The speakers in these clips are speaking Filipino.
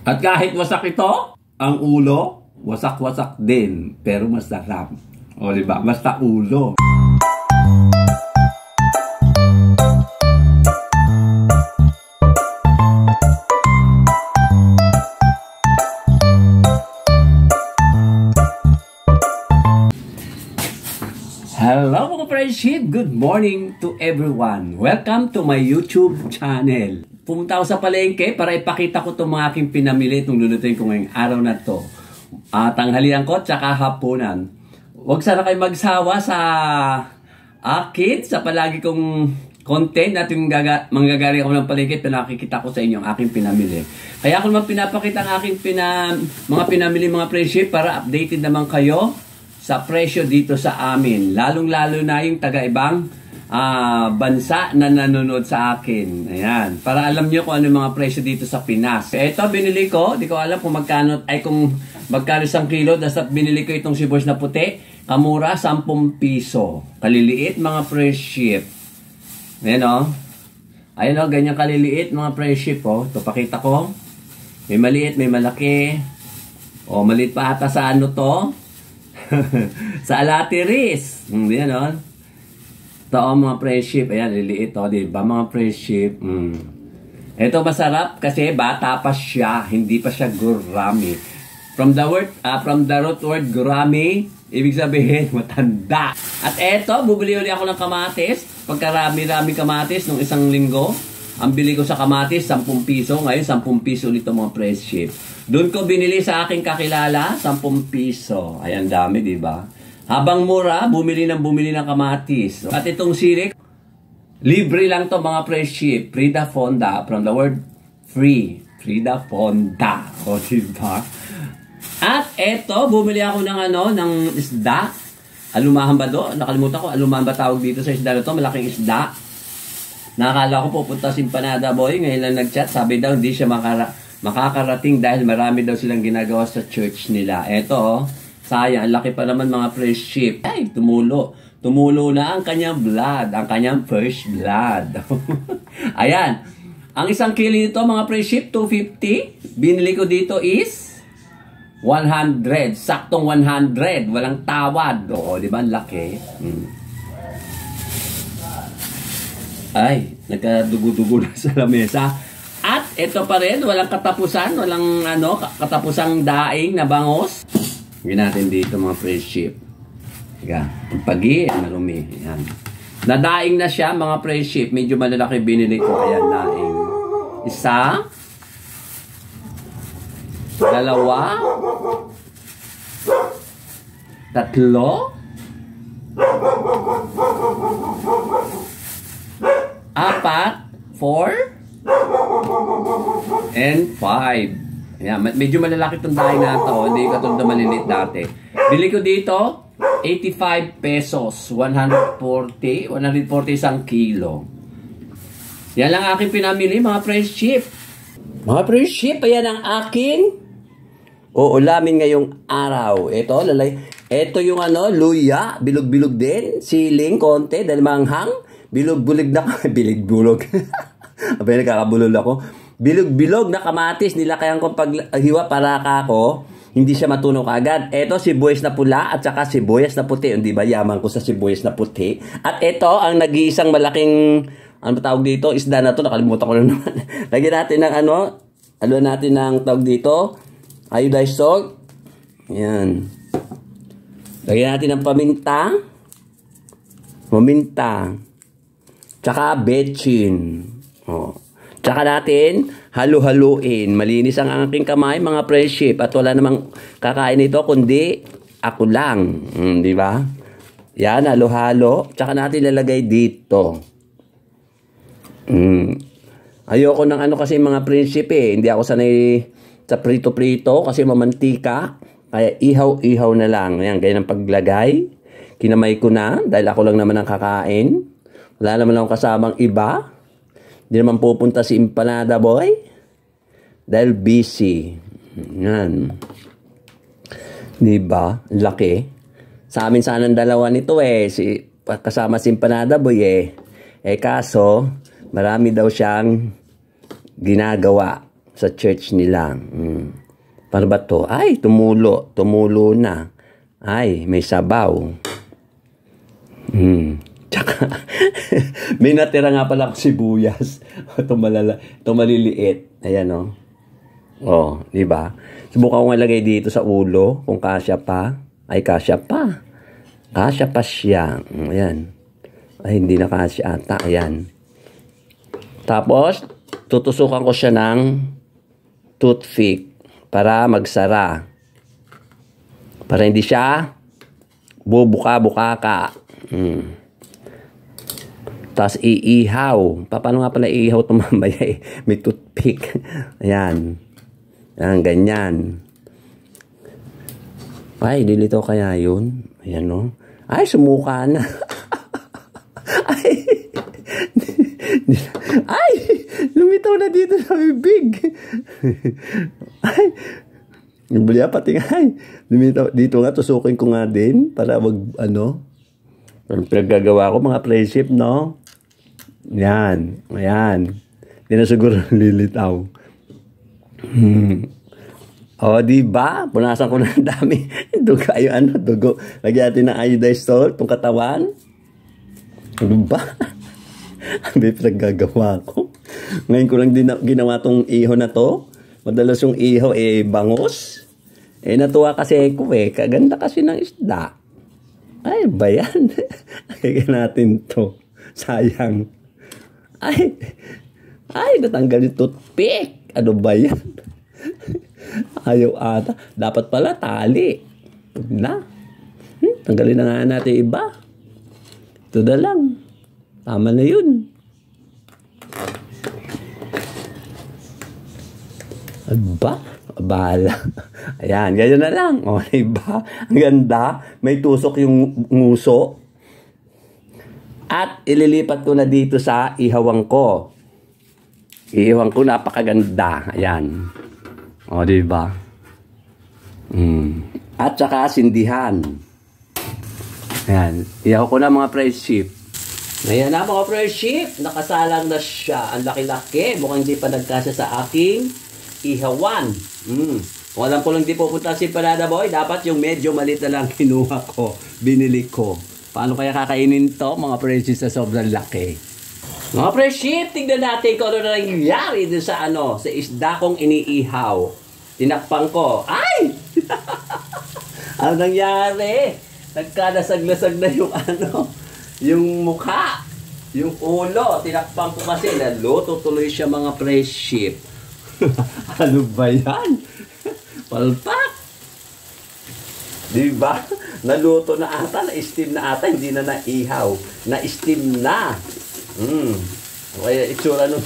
At kahit wasak ito, ang ulo, wasak-wasak din. Pero masarap. O diba? Basta ulo. Hello mga friendship! Good morning to everyone! Welcome to my YouTube channel. Pumunta ako sa palengke para ipakita ko itong mga aking pinamili itong lulutuin ko ngayong araw na to. Tanghalian ko tsaka hapunan. Huwag sana kayo magsawa sa akin sa palagi kong content natin manggagaling ako ng palengke. Pinakikita ko sa inyo ang aking pinamili. Kaya ako naman pinapakita ang aking mga pinamili mga friendship para updated naman kayo sa presyo dito sa amin. Lalong-lalo na yung taga-ibang bansa na nanonood sa akin. Ayan. Para alam nyo kung ano yung mga presyo dito sa Pinas. Ito, binili ko. Di ko alam kung magkano, kung magkano isang kilo. Dapat binili ko itong sibuyas na puti. Kamura, 10 piso. Kaliliit, mga friendship. Ayan o. Ayan o, ganyan kaliliit, mga friendship o. Ito, pakita ko. May maliit, may malaki. O, maliit pa ata sa ano to. Sa Alatiris. Yan o. Ito o mga friendship. Ayan, liliit o. Diba mga friendship? Ito masarap kasi bata pa siya. Hindi pa siya gurami. From the root word gurami, ibig sabihin matanda. At eto, bubili ulit ako ng kamatis. Pagkarami-rami kamatis nung isang linggo. Ang bili ko sa kamatis, 10 piso. Ngayon, 10 piso ulit mga friendship. Doon ko binili sa aking kakilala, 10 piso. Ayan, dami, di ba? Habang mura, bumili ng kamatis. At itong sirik, libre lang to mga friendship. Frida Fonda, from the word free. Frida Fonda. O, di ba? At eto, bumili ako ng isda. Alumahan ba do? Nakalimutan ko, alumahan ba tawag dito sa isda na to? Malaking isda. Nakakala ko pupunta si Empanada Boy. Ngayon lang nag-chat. Sabi daw, hindi siya makakarating dahil marami daw silang ginagawa sa church nila. Eto, sayang. Ang laki pa naman mga friendship. Ay, tumulo. Tumulo na ang kanyang blood. Ang kanyang first blood. Ayan. Ang isang kilo nito, mga friendship, 250. Binili ko dito is 100. Saktong 100. Walang tawad. Oo, di ba? Ang laki. Ay, nagkadugo-dugo na sa lamesa. At ito pa rin, walang katapusan, walang katapusang daing na bangos. Gawin natin dito mga friendship. Pagi, marumi. Ayan. Nadaing na siya mga friendship. Medyo malalaki binili ko. Ayan, daing. Isa. Dalawa. Tatlo. 4, 5, and 5. Ayan, medyo malalaki itong daing na ito. Hindi katulad na maliliit dati. Bili ko dito, 85 pesos. 140 isang kilo. Yan lang aking pinamili, mga friendship. Mga friendship, ayan ang aking uulamin ngayong araw. Ito yung luya, bilog-bilog din. Siling, konti, dahil manghang. Bilog-bulig na bilig-bulog. Abay, nagkakabulol ako. Bilog-bilog na kamatis. Nilakayan kong paghiwa para ako hindi siya matunaw agad. Ito, sibuyas na pula at saka sibuyas na puti. Hindi ba, yaman ko sa sibuyas na puti. At ito, ang nag-iisang malaking, ano tawag dito, isda na to. Nakalimutan ko na naman. Lagyan natin ng natin ng tawag dito. Iodized salt. Ayan. Lagyan natin ng paminta. Tsaka betchin. Tsaka natin halu-haluin. Malinis ang aking kamay, mga friendship. At wala namang kakain ito, kundi ako lang. Di ba? Yan, halo-halo. Tsaka natin lalagay dito. Ayoko ng kasi mga friendship eh. Hindi ako sanay sa prito-prito kasi mamantika. Kaya ihaw-ihaw na lang. Yan, ganyan ang paglagay. Kinamay ko na dahil ako lang naman ang kakain. Wala naman akong kasamang iba. Hindi naman pupunta si Empanada Boy. Dahil busy. Yan. Diba? Laki. Sa amin sanang dalawa nito eh. Kasama si Empanada Boy eh. Kaso, marami daw siyang ginagawa. sa church nila. Paano ba to? Ay, tumulo na. Ay, may sabaw. Tsaka, may natira nga pala akong sibuyas. Ito maliliit. Ayan, oh. Oh, di ba? Subukan ko nga lagay dito sa ulo kung kasya pa. Ay, kasya pa. Kasya pa siya. Ayan. Ay, hindi na kasya ata. Ayan. Tapos, tutusukan ko siya ng toothpick para magsara. Para hindi siya bubuka-buka ka. Tapos iihaw. Paano nga pala iihaw ito mamaya eh? May toothpick. Ayan. Ayan, ganyan. Ay, dilito kaya yun? Ayan, no? Ay, sumuka na. Ay, lumitaw na dito sa bibig. Ay, Blia, pati nga, lumitaw, dito nga, tusukin ko nga din, para pinaggagawa ko, mga friendship, no? Yan, ayan. Hindi na siguro lilitaw. O, diba? Punasan ko na ang dami. Dugo, dugo. Lagyan natin ng iodized salt, itong katawan. Diba? May pinaggagawa ko. Ngayon ko lang din ginawa tong iho na to. Madalas yung iho bangos. Natuwa kasi ko kaganda kasi ng isda. Ay, ba yan? Kaya natin to. Sayang. Ay, natanggal yung toothpick. Ano ba yan? Ayaw ata. Dapat pala tali. Na. Tanggalin na nga natin iba. Ito na lang. Tama na yun. Aba? Bahala. Ayan, ganyan na lang. O, diba? Ang ganda. May tusok yung nguso. At ililipat ko na dito sa ihawang ko. Ihawang ko, napakaganda. Ayan. O, diba? At saka sindihan. Ayan. Ihaw ko na mga friendship. Ayan na mga friendship. Nakasalang na siya. Ang laki-laki. Mukhang hindi pa nagkasya sa aking ihawan. Kung alam ko lang di pupunta si Panada Boy, dapat yung medyo maliit na lang kinuha ko. Binili ko. Paano kaya kakainin to mga friendship sa sobrang laki? Mga friendship, tignan natin kung ano na nangyari dun sa sa isda kong iniihaw. Tinakpang ko. Ay! Ano nangyari? Nagkalasag-lasag na yung yung mukha. Yung ulo. Tinakpang ko kasi. Naluto tuloy siya mga friendship. Ano ba yan? Palpak. Diba? Naluto na ata. Na-steam na ata. Hindi na naihaw. Na-steam na. Kaya itsura nung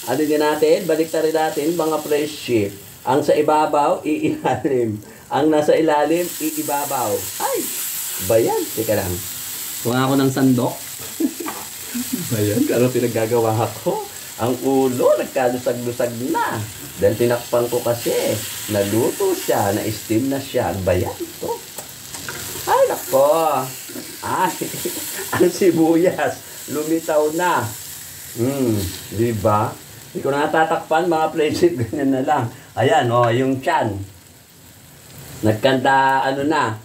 ano din natin, baliktarin natin mga friendship. Ang sa ibabaw, iilalim. Ang nasa ilalim, iibabaw. Ay! Bayan. Teka lang. Kuha ako ng sandok. Bayan. Ano pinaggagawa ko? Ang ulo, nagkalusag-lusag na. Dahil tinakpan ko kasi. Naluto siya, na-steam na siya. Bayan ito. Ay, nako. Ay, ang sibuyas. Lumitaw na. Diba? Hindi ko na natatakpan, mga friendship, ganyan na lang. Ayan, yung tiyan. Nagkanta, na,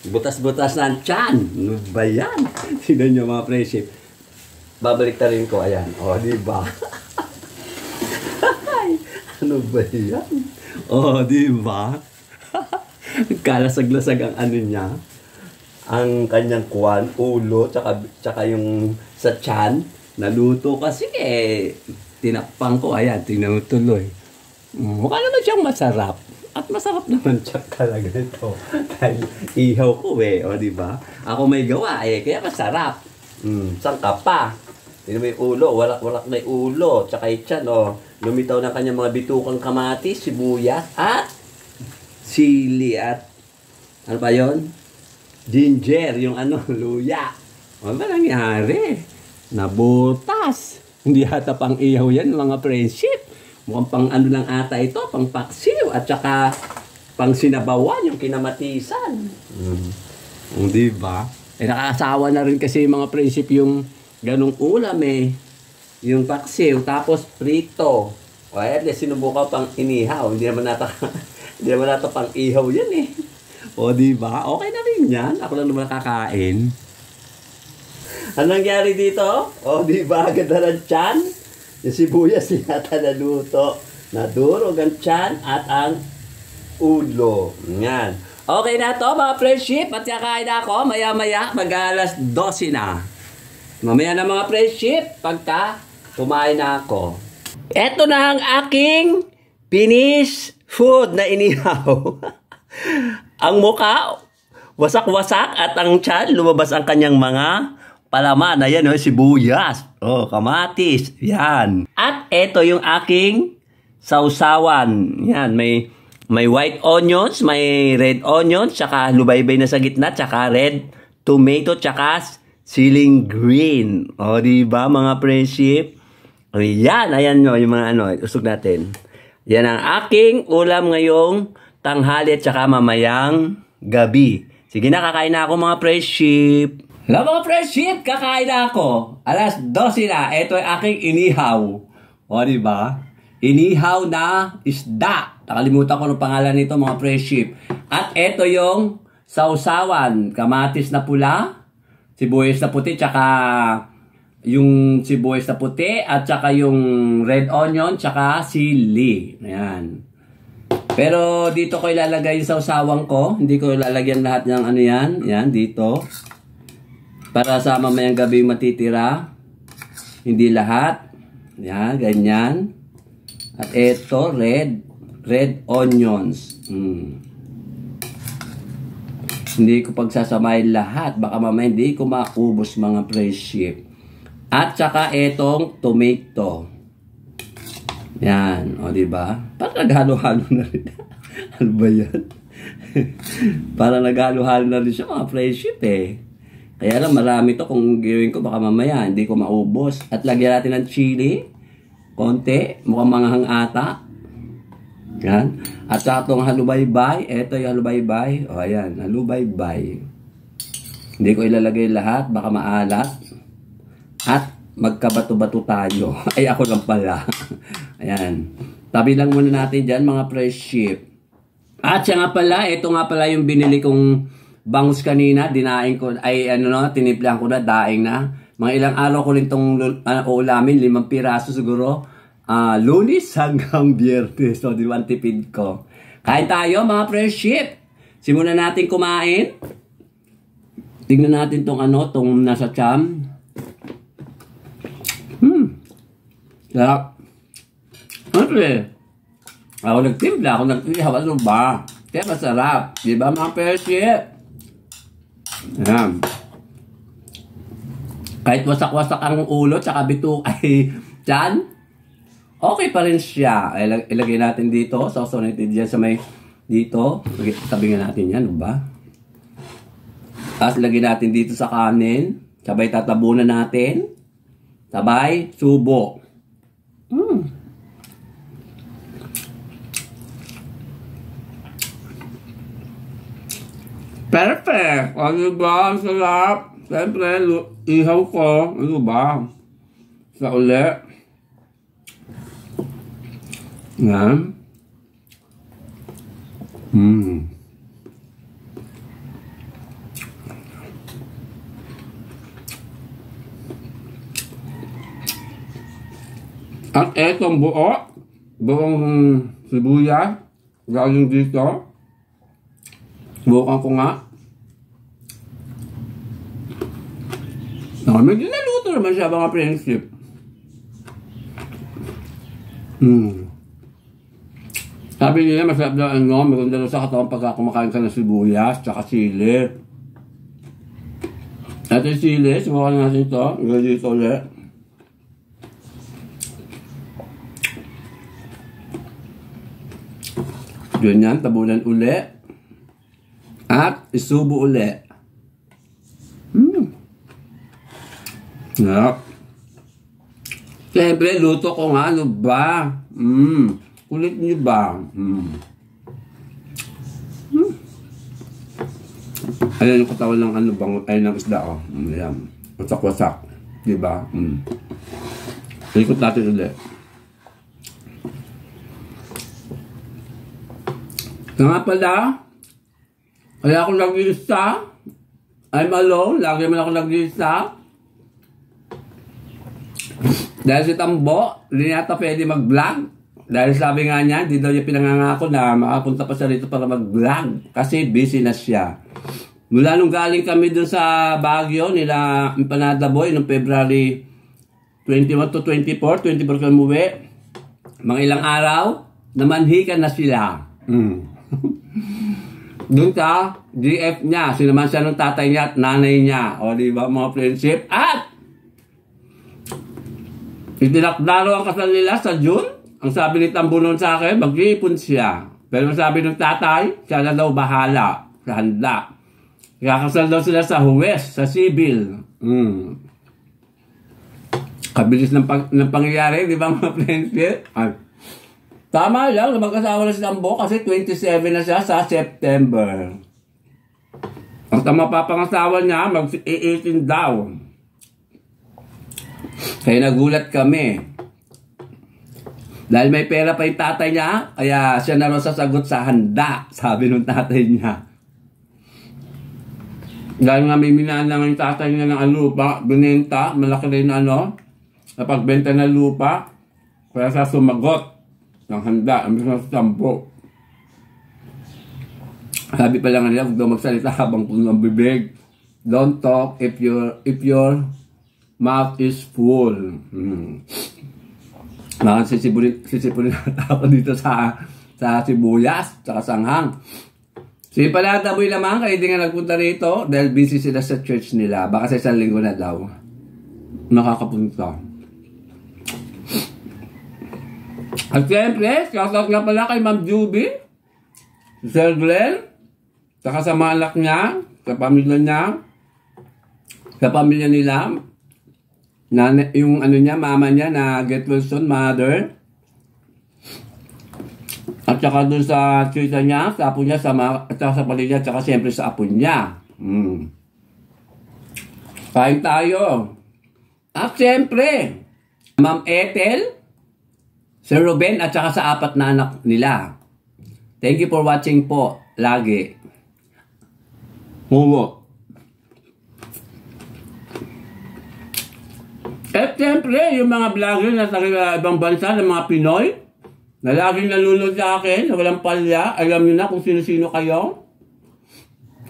butas-butas na ang tiyan. Ano ba yan? Tignan nyo, mga friendship. Babalik ta rin ko, ayan. Diba? Ano ba yan? Diba? Kalasag-lasag ang niya. Ang kanyang ulo, tsaka yung sa tiyan. Naluto kasi tinakpang ko. Ayan, tinutuloy. Mukha naman siyang masarap. At masarap naman siya talaga ito. Dahil ihaw ko diba? Ako may gawa kaya masarap. Saan ka pa? Hindi may ulo, walak na yung ulo. Tsaka yung tiyan, lumitaw na kanyang mga bitukang kamatis, sibuyas, at sili, at ano pa yun? Ginger, yung luya. Ano ba nangyari? Nabutas. Hindi hata pang ihaw yan, mga friendship. Mukhang pang lang ata ito, pang paksiw, at saka pang sinabawan, yung kinamatisan. Diba? Nakakasawa na rin kasi mga friendship yung ganong ulam yung paksiw, tapos prito. O, at least sinubukan pang inihaw. Hindi naman nata, hindi naman nata pang ihaw yan eh. O, diba? Okay na rin yan. Ako lang naman nakakain. Ano nangyari dito? O, diba? Ganda ng tiyan. Yung sibuyas yata naluto. Nadurog ang tiyan at ang ulo. Yan. Okay na to mga friendship. At kakain na ako. Maya-maya mag-alas 12 na. Mamaya na mga friendship. Pagka kumain na ako. Ito na ang aking finished food na inihaw. Ang mukha, wasak-wasak at ang tiyan, lumabas ang kanyang mga palaman. Ayan, sibuyas. Kamatis. Yan. At ito yung aking sausawan. Yan, may white onions, may red onions, tsaka lubaybay na sa gitna, tsaka red tomato, tsaka siling green. O, diba mga friendship? O, yan, ayan nyo, yung mga usog natin. Yan ang aking ulam ngayong tanghali at saka mamayang gabi. Sige na, kakain na ako mga friendship. Hello mga friendship, kakain na ako. Alas 12 na, ito ay aking inihaw. O, diba? Inihaw na isda. Nakalimutan ko ng pangalan nito mga friendship. At ito yung sausawan. Kamatis na pula, sibuyas na puti, tsaka yung sibuyas na puti, at tsaka yung red onion, tsaka sili. Ayan. Pero dito ko ilalagay yung sausawan ko. Hindi ko ilalagyan lahat ng ano yan. Yan, dito. Para sa mamayang gabi matitira. Hindi lahat. Yan, ganyan. At ito, red onions. Hindi ko pagsasamahin lahat. Baka mamaya hindi ko maubos mga friendship. At saka itong tomato. Yan, o diba? Parang naghalo-halo na rin. Ano ba yan? Parang naghalo-halo na rin siya mga friendship eh. Kaya lang marami to, kung gawin ko baka mamaya hindi ko maubos. At lagyan natin ng chili. Konti, mukhang manghang ata. Yan. At saka itong halubaybay. Ito yung halubaybay. O ayan, halubaybay. Hindi ko ilalagay lahat, baka maalat. At magkabato-bato tayo. Ay, ako lang pala. Ayan. Tabi lang muna natin dyan, mga friendship. At siya nga pala, ito nga pala yung binili kong bangus kanina. Dinaing ko, ay tiniplan ko na, daing na. Mga ilang araw ko rin itong ulamin, 5 piraso siguro. Lunes hanggang Biyernes. So, diwan tipid ko. Kain tayo, mga friendship. Simulan natin kumain. Tignan natin tong nasa cham. Sarap. Siyempre, ako nagtimpla, ako nag-ihaw, ano ba? Kaya masarap. Di ba mga friendship? Ayan. Kahit wasak-wasak ang ulo, tsaka bito ay tiyan, okay pa rin siya. Ilagay natin dito. So natin dyan sa may dito. Tabi nga natin yan, ano ba? Tapos lagay natin dito sa kanin. Sabay tatabunan natin. Sabay subo. Perfect! Ano ba? Ang sarap. Siyempre, ihaw ko. Ano ba? Sa uli. Yan. At etong buong sibuyas, galing dito. Bukan ko nga. Medyo naluto naman siya mga friendship. Sabi nila masarap daw maganda daw sa katawan pagka kumakain ka ng sibuyas, tsaka sili. At yung sili, subukan natin ito. Ilagay dito ulit. Ganyan, tabunan uli. At isubo uli. Sarap. Siyempre, luto ko nga, ano ba? Kulit niyo ba? Ayan yung katawan ng ng isda, oh. Ayan. Wasak-wasak. Diba? Ikot natin ulit. Nga pala, kaya ako nag-iisa. I'm alone. Lagi man ako nag-iisa. Dahil si Tambo, hindi yata pwede mag-vlog. Dahil sabi nga niya, hindi daw niya pinangangako na makapunta pa siya rito para mag-vlog. Kasi busy na siya. Mula nung galing kami dun sa Baguio, nila Empanada Boy, noong February 21 to 24 kami umuwi. Mga ilang araw, namanhikan na sila. Doon ka, GF niya, sinaman siya ng tatay niya at nanay niya. O diba mga friendship? At itinakdaro ang kasal nila sa June. Ang sabi ni Tambo noon sa akin, mag-iipon siya. Pero ang sabi ng tatay, siya na daw bahala sa handa. Kakasal daw sila sa Huwes, sa Sibil. Kabilis ng pangyayari, di ba mga friendship? Tama lang, magkasawa na si Tambo kasi 27 na siya sa September. At ang mapapangasawa niya, mag-18 daw. Kaya nagulat kami. Dahil may pera pa yung tatay niya, kaya siya na rin sasagot sa handa, sabi ng tatay niya. Dahil nga may minaan lang yung tatay niya ng lupa, binenta, malaki rin napagbenta ng lupa, kaya sa sumagot ng handa, ang bisa sa Tambo. Sabi pa lang nila, huwag daw magsalita habang puno ng bibig. Don't talk if your mouth is full. Sisipulin ako dito sa sibuyas, sa sanghang. Si Palata Boy naman, kaya hindi nga nagpunta rito dahil busy sila sa church nila. Baka sa isang linggo na daw nakakapunta. At siyempre, shoutout nga pala kay Ma'am Juby, si Sir Glenn, saka sa mga anak niya, sa pamilya nila, yung mama niya na Get Wilson mother, at saka dun sa tita niya, sa apo niya, at saka sa pamilya, at saka siyempre sa apo niya. Kain tayo. At siyempre, Ma'am Ethel, Sir Ruben, at saka sa apat na anak nila. Thank you for watching po. Lagi. Mumo. At siyempre, yung mga vlogger na sa ibang bansa ng mga Pinoy, na laging nanonood sa akin, na walang palya, alam nyo na kung sino-sino kayo.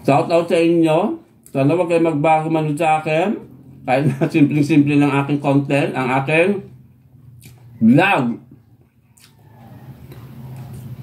Shout out sa inyo. Sana huwag kayo magbago manood sa akin. Kahit na simpleng-simple ng aking content, ang aking vlog.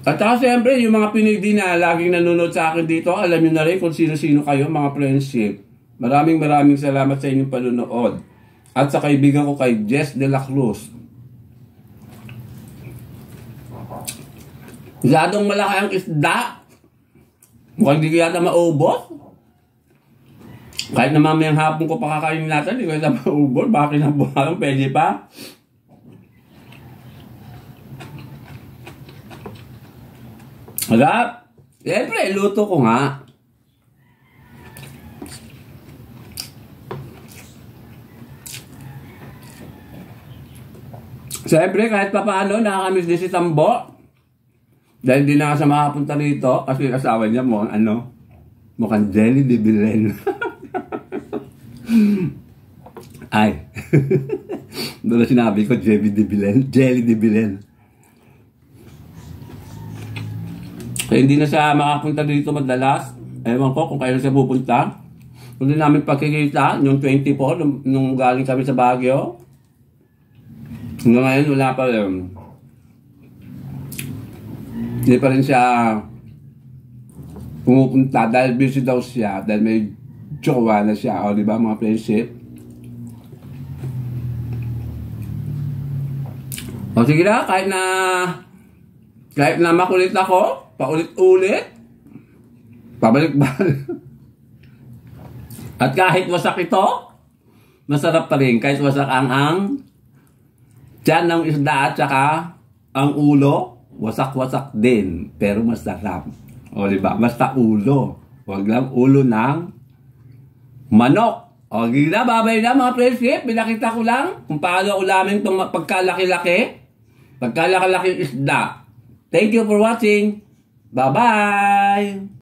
At saka siyempre, yung mga Pinoy din na laging nanonood sa akin dito, alam nyo na rin kung sino-sino kayo, mga friendship. Maraming salamat sa inyong panunood. At sa kaibigan ko kay Jess de la Cruz. Masyadong malaki ang isda. Mukhang di ko yata maubos. Kahit na mamayang hapon ko pakakainin natin, di ko yata maubos. Bakit na buhalang, pwede pa. Harap. Siyempre, luto ko nga. Siyempre, kahit pa paano, nakakamiss din si Tambo. Dahil di na nga siya makapunta rito kasi asawa niya mukhang Jelly de Belen. Ay. Doon na sinabi ko, Jelly de Belen. Kaya hindi na siya makapunta dito madalas. Ewan ko kung kailan siya pupunta. Kung di namin pagkikita, yung 24, nung galing kami sa Baguio. Hanggang ngayon, wala pa rin. Hindi pa rin siya pumupunta dahil busy daw siya. Dahil may jowa na siya. O, di ba mga friendship? O, sige na. Kahit na makulit ako, paulit-ulit, pabalik-balik. At kahit wasak ito, masarap pa rin. Kahit wasak ang tiyan ng isda at saka ang ulo, wasak-wasak din. Pero masarap. O diba? Basta ulo. Huwag lang ulo ng manok. O gila, babay na mga friendship. Pinakita ko lang kung paano ulamin itong pagkalaki-laki isda. Thank you for watching. Bye-bye!